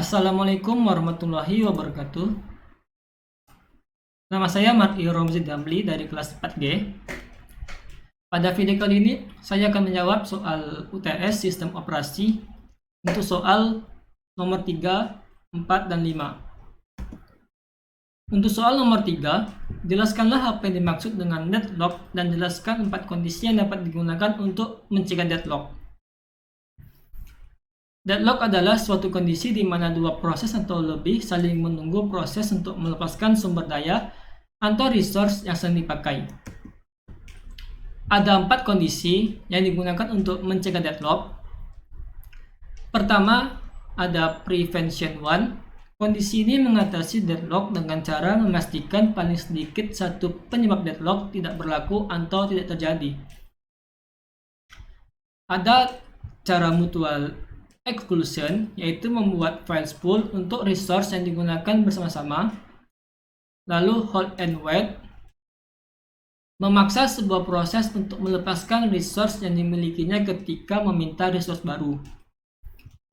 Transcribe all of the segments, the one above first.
Assalamualaikum warahmatullahi wabarakatuh. Nama saya Mar'i Romzi Damli dari kelas 4G. Pada video kali ini, saya akan menjawab soal UTS Sistem Operasi untuk soal nomor 3, 4, dan 5. Untuk soal nomor 3, jelaskanlah apa yang dimaksud dengan deadlock dan jelaskan 4 kondisi yang dapat digunakan untuk mencegah deadlock. Deadlock adalah suatu kondisi di mana dua proses atau lebih saling menunggu proses untuk melepaskan sumber daya atau resource yang sedang dipakai. Ada 4 kondisi yang digunakan untuk mencegah deadlock. Pertama, ada prevention 1. Kondisi ini mengatasi deadlock dengan cara memastikan paling sedikit satu penyebab deadlock tidak berlaku atau tidak terjadi. Ada cara mutual exclusion, yaitu membuat file spool untuk resource yang digunakan bersama-sama. Lalu hold and wait, memaksa sebuah proses untuk melepaskan resource yang dimilikinya ketika meminta resource baru.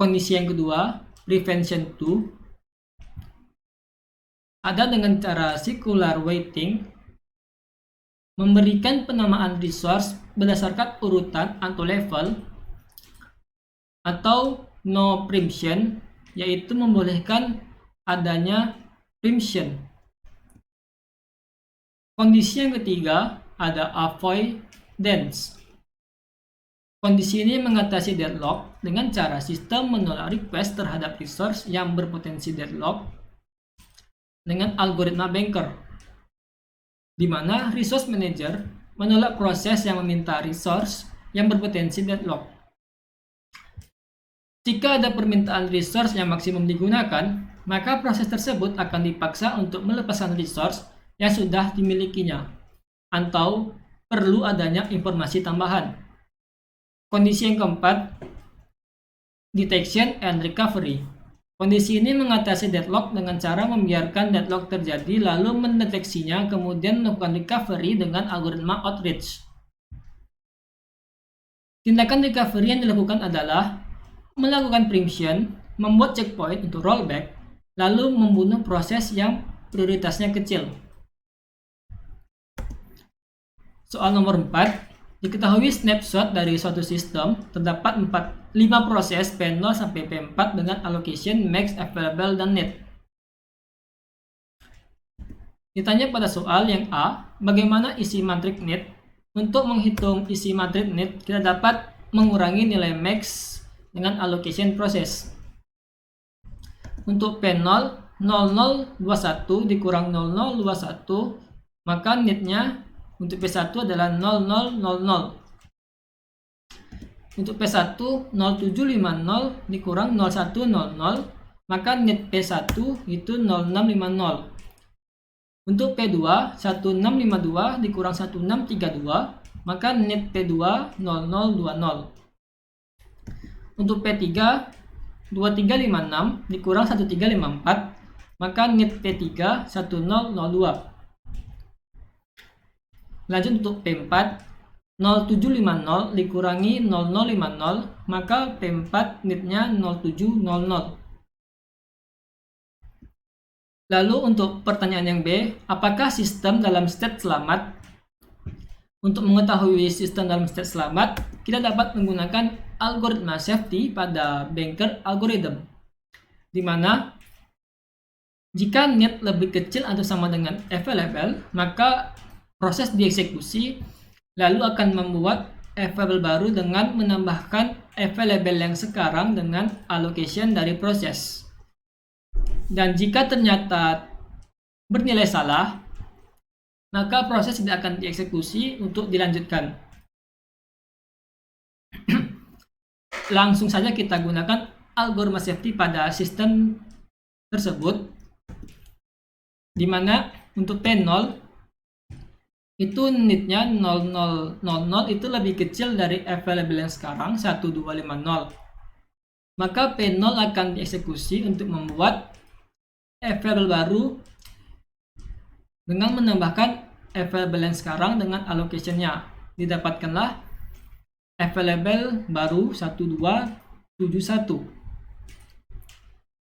Kondisi yang kedua, prevention 2, ada dengan cara circular waiting, memberikan penamaan resource berdasarkan urutan atau level, atau no preemption, yaitu membolehkan adanya preemption. Kondisi yang ketiga ada avoidance. Kondisi ini mengatasi deadlock dengan cara sistem menolak request terhadap resource yang berpotensi deadlock dengan algoritma banker, di mana resource manager menolak proses yang meminta resource yang berpotensi deadlock. Jika ada permintaan resource yang maksimum digunakan, maka proses tersebut akan dipaksa untuk melepaskan resource yang sudah dimilikinya, atau perlu adanya informasi tambahan. Kondisi yang keempat, detection and recovery. Kondisi ini mengatasi deadlock dengan cara membiarkan deadlock terjadi lalu mendeteksinya, kemudian melakukan recovery dengan algoritma outreach. Tindakan recovery yang dilakukan adalah melakukan preemption, membuat checkpoint untuk rollback, lalu membunuh proses yang prioritasnya kecil. Soal nomor 4, diketahui snapshot dari suatu sistem terdapat 5 proses P0 sampai P4 dengan allocation max available dan net. Ditanya pada soal yang A, bagaimana isi matriks net? Untuk menghitung isi matriks net, kita dapat mengurangi nilai max dengan allocation proses. Untuk P0, 0021 dikurang 0021, maka netnya untuk P1 adalah 0000. Untuk P1, 0750 dikurang 0100, maka net P1 itu 0650. Untuk P2, 1652 dikurang 1632, maka net P2 0020. Untuk P3, 2356 dikurang 1354, maka net P3 1002. Lanjut untuk P4, 0750 dikurangi 0050, maka P4 netnya 0700. Lalu untuk pertanyaan yang B, apakah sistem dalam state selamat? Untuk mengetahui sistem dalam state selamat, kita dapat menggunakan algoritma safety pada banker algorithm, di mana jika net lebih kecil atau sama dengan available, maka proses dieksekusi lalu akan membuat available baru dengan menambahkan available yang sekarang dengan allocation dari proses. Dan jika ternyata bernilai salah, maka proses tidak akan dieksekusi untuk dilanjutkan. Langsung saja kita gunakan algoritma safety pada sistem tersebut, di mana untuk P0 itu netnya 0000 itu lebih kecil dari available yang sekarang 1250. Maka P0 akan dieksekusi untuk membuat available baru dengan menambahkan available yang sekarang dengan allocation-nya. Didapatkanlah available baru 1271.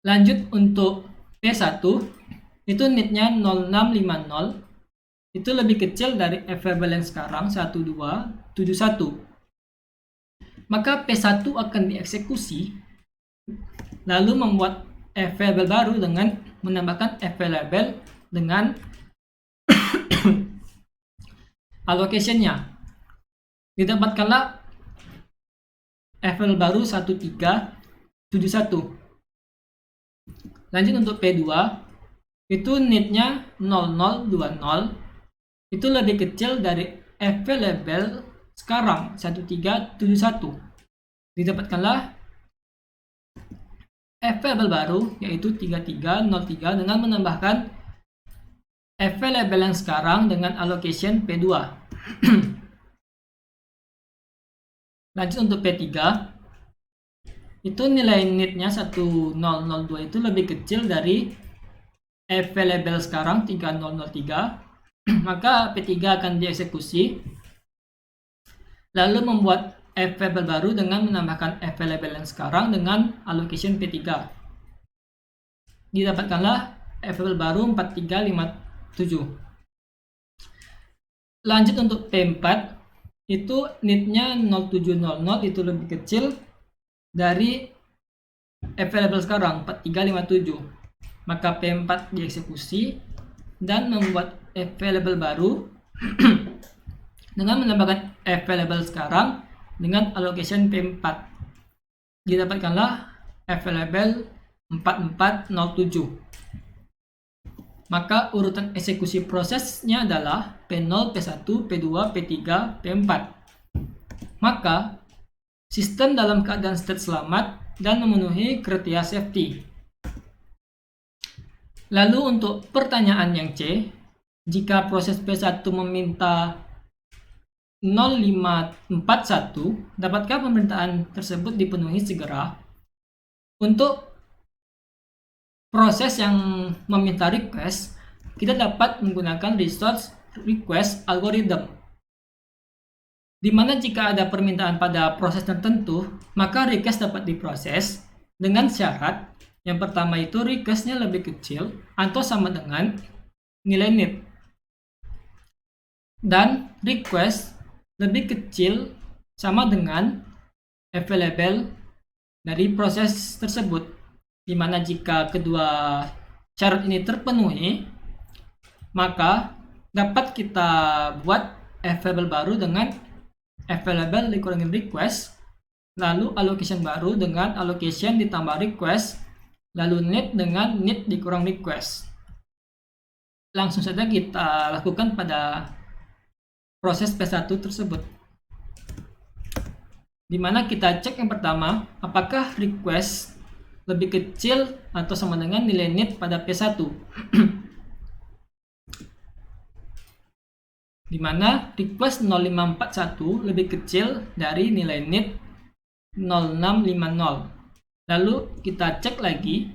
Lanjut untuk P1, itu nitnya 0650, itu lebih kecil dari available yang sekarang 1271. Maka P1 akan dieksekusi, lalu membuat available baru dengan menambahkan available dengan allocation-nya. Didapatkanlah available baru 1371. Lanjut untuk P2, itu nitnya 0020, itu lebih kecil dari available sekarang 1371. Didapatkanlah available baru yaitu 3303 dengan menambahkan available yang sekarang dengan allocation P2. Lanjut untuk P3, itu nilai nitnya 1002 itu lebih kecil dari available sekarang 3003. Maka P3 akan dieksekusi, lalu membuat available baru dengan menambahkan available yang sekarang dengan allocation P3. Didapatkanlah available baru 4357. Lanjut untuk P4, itu nitnya 0700 itu lebih kecil dari available sekarang 4357. Maka P4 dieksekusi dan membuat available baru dengan menambahkan available sekarang dengan allocation P4. Didapatkanlah available 4407. Maka urutan eksekusi prosesnya adalah P0, P1, P2, P3, P4. Maka sistem dalam keadaan state selamat dan memenuhi kriteria safety. Lalu untuk pertanyaan yang C, jika proses P1 meminta 0541, dapatkah permintaan tersebut dipenuhi segera? Untuk proses yang meminta request, kita dapat menggunakan resource request algorithm, di mana jika ada permintaan pada proses tertentu, maka request dapat diproses dengan syarat yang pertama itu requestnya lebih kecil atau sama dengan nilai need, dan request lebih kecil sama dengan available dari proses tersebut. Dimana jika kedua syarat ini terpenuhi, maka dapat kita buat available baru dengan available dikurangin request, lalu allocation baru dengan allocation ditambah request, lalu need dengan need dikurang request. Langsung saja kita lakukan pada proses P1 tersebut, dimana kita cek yang pertama, apakah request lebih kecil atau sama dengan nilai need pada P1. Dimana request 0541 lebih kecil dari nilai need 0650. Lalu kita cek lagi,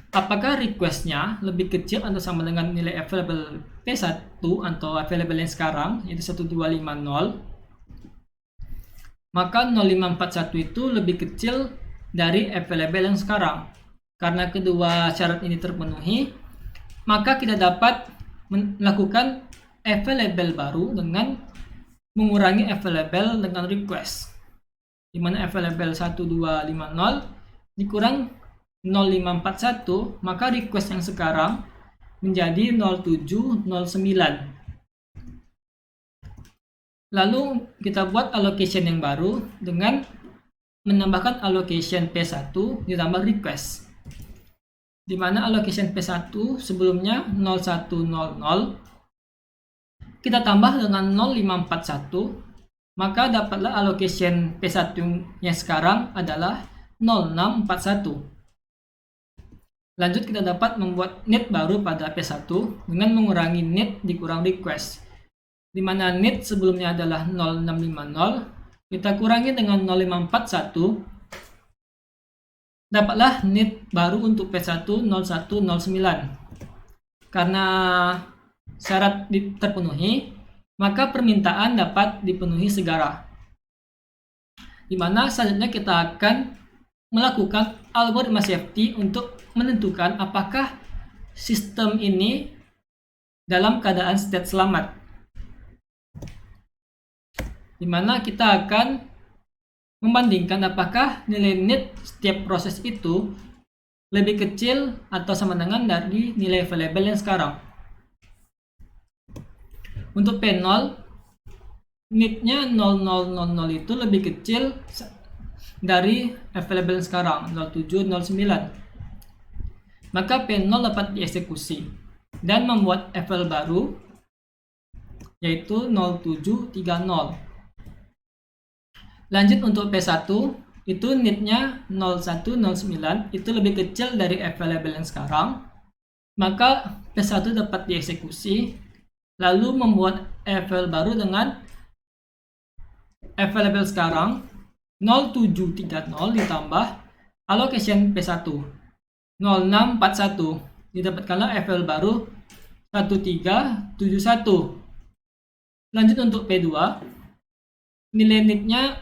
apakah requestnya lebih kecil atau sama dengan nilai available P1 atau available yang sekarang, yaitu 1250. Maka 0541 itu lebih kecil dari available yang sekarang. Karena kedua syarat ini terpenuhi, maka kita dapat melakukan available baru dengan mengurangi available dengan request, dimana available 1250 dikurang 0541, maka request yang sekarang menjadi 0709. Lalu kita buat allocation yang baru dengan menambahkan allocation P1 ditambah request, dimana allocation P1 sebelumnya 0100 kita tambah dengan 0541, maka dapatlah allocation P1 yang sekarang adalah 0641. Lanjut kita dapat membuat need baru pada P1 dengan mengurangi need dikurang request, dimana need sebelumnya adalah 0650, kita kurangi dengan 0541, dapatlah need baru untuk P1 0109. Karena syarat terpenuhi, maka permintaan dapat dipenuhi segera. Dimana selanjutnya kita akan melakukan algoritma safety untuk menentukan apakah sistem ini dalam keadaan state selamat, di mana kita akan membandingkan apakah nilai init setiap proses itu lebih kecil atau sama dengan dari nilai available yang sekarang. Untuk P0, initnya 0000 itu lebih kecil dari available yang sekarang 0709. Maka P0 dapat dieksekusi dan membuat avail baru yaitu 0730. Lanjut untuk P1, itu initnya 0109 itu lebih kecil dari available yang sekarang. Maka P1 dapat dieksekusi lalu membuat avail baru dengan available sekarang 0730 ditambah allocation P1 0641, didapatkanlah avail baru 1371. Lanjut untuk P2, nilai initnya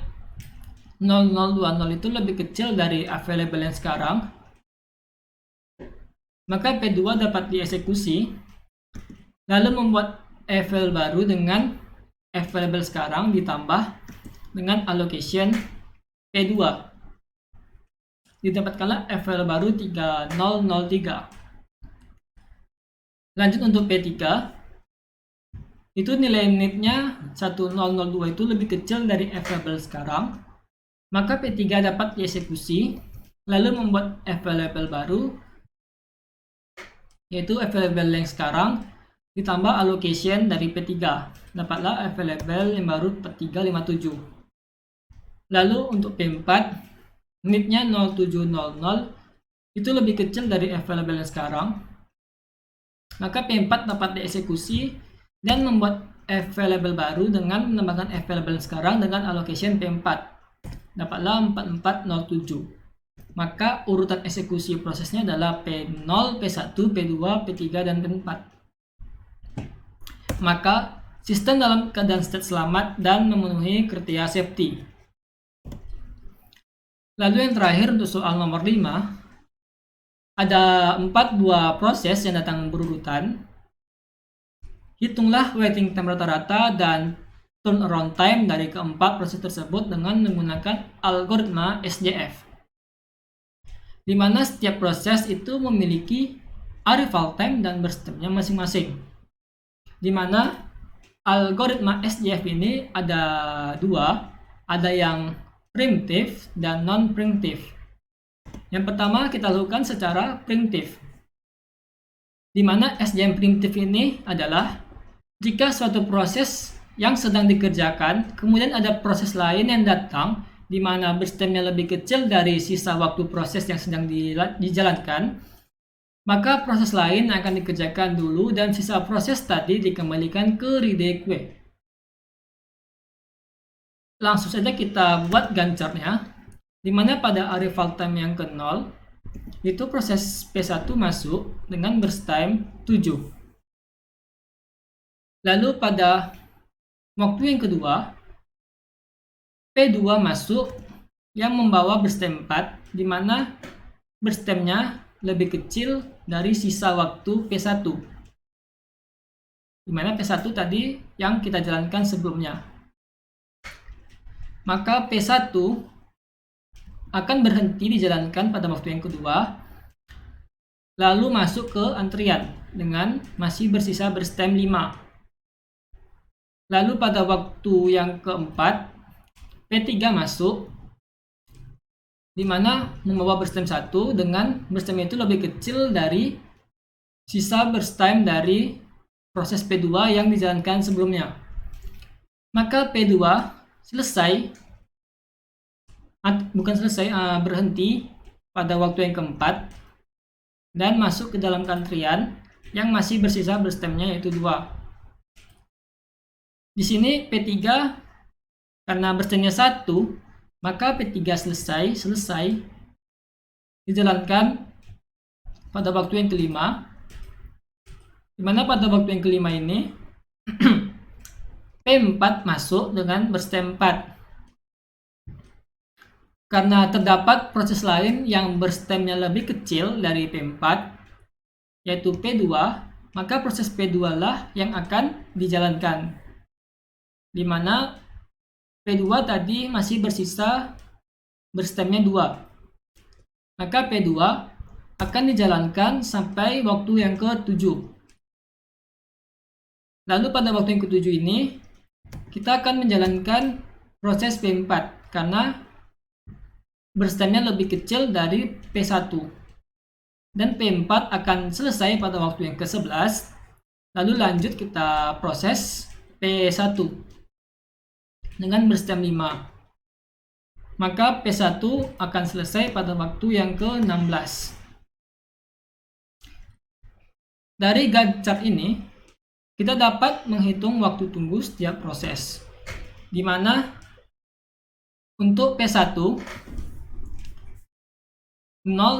0020 itu lebih kecil dari available yang sekarang. Maka P2 dapat dieksekusi lalu membuat avail baru dengan available sekarang ditambah dengan allocation P2, didapatkanlah avail baru 3003. Lanjut untuk P3, itu nilai initnya 1002 itu lebih kecil dari available sekarang. Maka P3 dapat dieksekusi lalu membuat available baru yaitu available yang sekarang ditambah allocation dari P3, dapatlah available yang baru 4357. Lalu untuk P4, initnya 0700 itu lebih kecil dari available yang sekarang. Maka P4 dapat dieksekusi dan membuat available baru dengan menambahkan available sekarang dengan allocation P4, dapatlah 4407. Maka urutan eksekusi prosesnya adalah P0, P1, P2, P3, dan P4. Maka sistem dalam keadaan state selamat dan memenuhi kriteria safety. Lalu yang terakhir untuk soal nomor 5, ada 4 buah proses yang datang berurutan. Hitunglah waiting time rata-rata dan turnaround time dari keempat proses tersebut dengan menggunakan algoritma SJF, di mana setiap proses itu memiliki arrival time dan burst time-nya masing-masing. Di mana algoritma SJF ini ada dua, ada yang primitif dan non-primitif. Yang pertama kita lakukan secara primitif, di mana SJF primitif ini adalah jika suatu proses yang sedang dikerjakan, kemudian ada proses lain yang datang di mana burst time-nya lebih kecil dari sisa waktu proses yang sedang dijalankan, maka proses lain akan dikerjakan dulu dan sisa proses tadi dikembalikan ke ready queue. Langsung saja kita buat gancarnya, di mana pada arrival time yang ke-0 itu proses P1 masuk dengan burst time 7. Lalu pada waktu yang kedua P2 masuk yang membawa burst time 4, di mana burst time-nya lebih kecil dari sisa waktu P1, di mana P1 tadi yang kita jalankan sebelumnya. Maka P1 akan berhenti dijalankan pada waktu yang kedua, lalu masuk ke antrian dengan masih bersisa burst time 5. Lalu pada waktu yang keempat P3 masuk, di mana membawa burst time 1 dengan burst time itu lebih kecil dari sisa burst time dari proses P2 yang dijalankan sebelumnya. Maka P2 berhenti pada waktu yang keempat dan masuk ke dalam antrian yang masih bersisa burst time-nya yaitu 2. Di sini P3 karena burst time-nya 1, maka P3 selesai dijalankan pada waktu yang kelima, di mana pada waktu yang kelima ini P4 masuk dengan burst time 4. karena terdapat proses lain yang berstemnya lebih kecil dari P4, yaitu P2, maka proses P2 lah yang akan dijalankan. Di mana P2 tadi masih bersisa berstemnya 2. Maka P2 akan dijalankan sampai waktu yang ke-7. Lalu pada waktu yang ke-7 ini, kita akan menjalankan proses P4 karena berstemnya lebih kecil dari P1. Dan P4 akan selesai pada waktu yang ke-11. Lalu lanjut kita proses P1 dengan berstem 5. Maka P1 akan selesai pada waktu yang ke-16. Dari Gantt chart ini, kita dapat menghitung waktu tunggu setiap proses. Di mana untuk P1, 0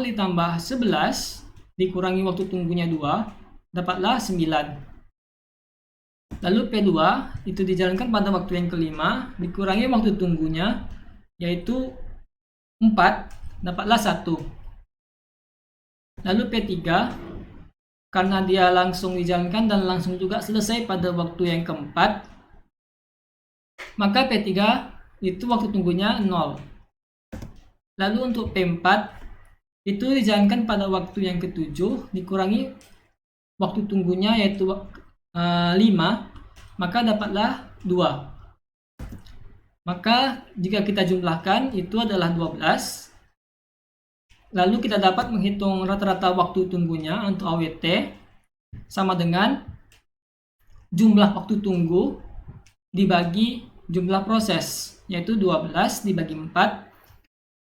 ditambah 11 dikurangi waktu tunggunya 2, dapatlah 9. Lalu P2 itu dijalankan pada waktu yang kelima, dikurangi waktu tunggunya, yaitu 4, dapatlah 1. Lalu P3, karena dia langsung dijalankan dan langsung juga selesai pada waktu yang keempat, maka P3 itu waktu tunggunya 0. Lalu untuk P4 itu dijalankan pada waktu yang ke-7, dikurangi waktu tunggunya yaitu 5, maka dapatlah 2. Maka jika kita jumlahkan itu adalah 12. Lalu kita dapat menghitung rata-rata waktu tunggunya untuk AWT sama dengan jumlah waktu tunggu dibagi jumlah proses, yaitu 12 dibagi 4,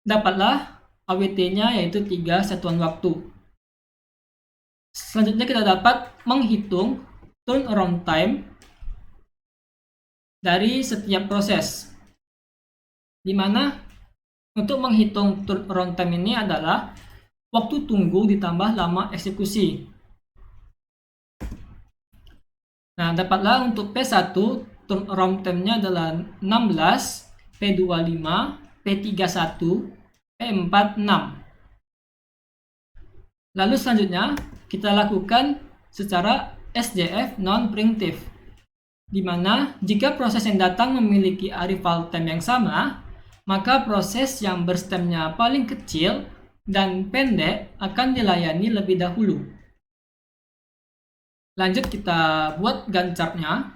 dapatlah AWT-nya yaitu 3 satuan waktu. Selanjutnya kita dapat menghitung turnaround time dari setiap proses, di mana untuk menghitung turnaround time ini adalah waktu tunggu ditambah lama eksekusi. Nah, dapatlah untuk P1 turnaround time-nya adalah 16, P2 5, P3 1, P4 6. Lalu selanjutnya kita lakukan secara SJF non-preemptive, di mana jika proses yang datang memiliki arrival time yang sama, maka proses yang berstemnya paling kecil dan pendek akan dilayani lebih dahulu. Lanjut kita buat Gantt chart-nya.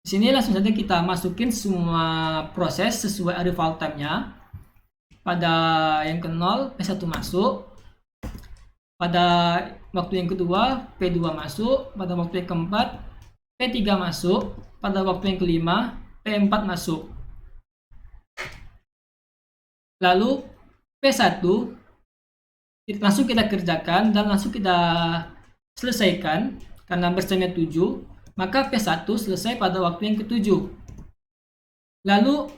Di sini langsung saja kita masukin semua proses sesuai arrival time-nya. Pada yang ke-0 P1 masuk. Pada waktu yang kedua P2 masuk. Pada waktu yang keempat P3 masuk. Pada waktu yang kelima P4 masuk. Lalu P1 langsung kita kerjakan dan langsung kita selesaikan karena berstemnya 7, maka P1 selesai pada waktu yang ke-7. Lalu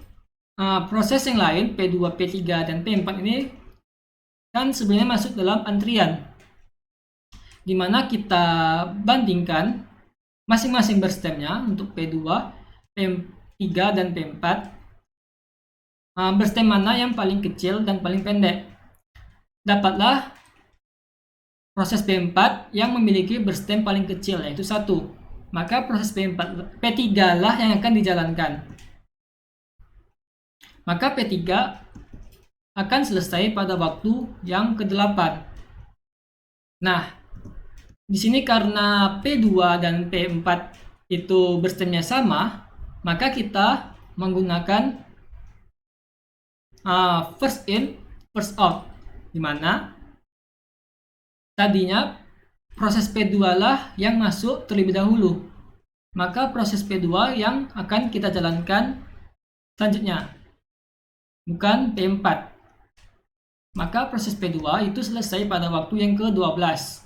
proses yang lain P2, P3 dan P4 ini kan sebenarnya masuk dalam antrian, di mana kita bandingkan masing-masing berstemnya untuk P2, P3 dan P4. Berstem mana yang paling kecil dan paling pendek. Dapatlah proses P4 yang memiliki berstem paling kecil, yaitu 1. Maka proses P3 lah yang akan dijalankan. Maka P3 akan selesai pada waktu yang ke-8. Nah, di sini karena P2 dan P4 itu berstemnya sama, maka kita menggunakan first in, first out, di mana tadinya proses P2 lah yang masuk terlebih dahulu. Maka proses P2 yang akan kita jalankan selanjutnya, bukan P4. Maka proses P2 itu selesai pada waktu yang ke-12.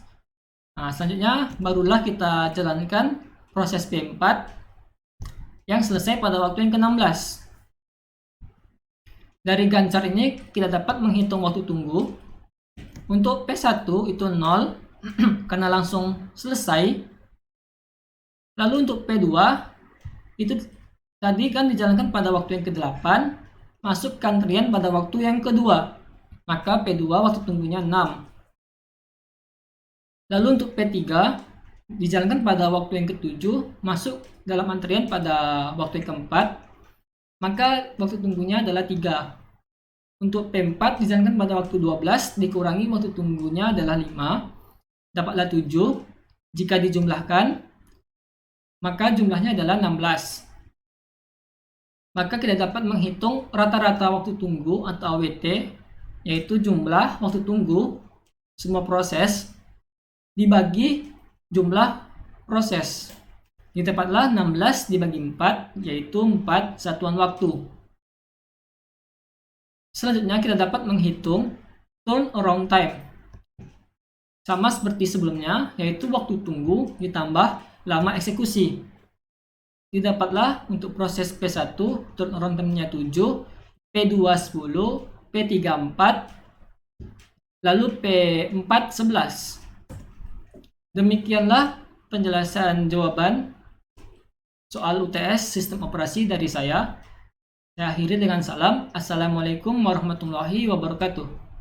Selanjutnya barulah kita jalankan proses P4 yang selesai pada waktu yang ke-16. Dari Gantt chart ini kita dapat menghitung waktu tunggu. Untuk P1 itu 0 karena langsung selesai. Lalu untuk P2 itu tadi kan dijalankan pada waktu yang ke-8, masuk ke antrian pada waktu yang kedua, maka P2 waktu tunggunya 6. Lalu untuk P3 dijalankan pada waktu yang ke-7, masuk dalam antrian pada waktu yang keempat, maka waktu tunggunya adalah 3. Untuk P4 dijalankan pada waktu 12, dikurangi waktu tunggunya adalah 5, dapatlah 7. Jika dijumlahkan, maka jumlahnya adalah 16. Maka kita dapat menghitung rata-rata waktu tunggu atau AWT, yaitu jumlah waktu tunggu semua proses dibagi jumlah proses. Didapatlah 16 dibagi 4, yaitu 4 satuan waktu. Selanjutnya kita dapat menghitung turnaround time. Sama seperti sebelumnya, yaitu waktu tunggu ditambah lama eksekusi. Didapatlah untuk proses P1 turnaround time-nya 7, P2 10, P3 4, lalu P4 11. Demikianlah penjelasan jawaban soal UTS sistem operasi dari saya. Saya akhiri dengan salam. Assalamualaikum warahmatullahi wabarakatuh.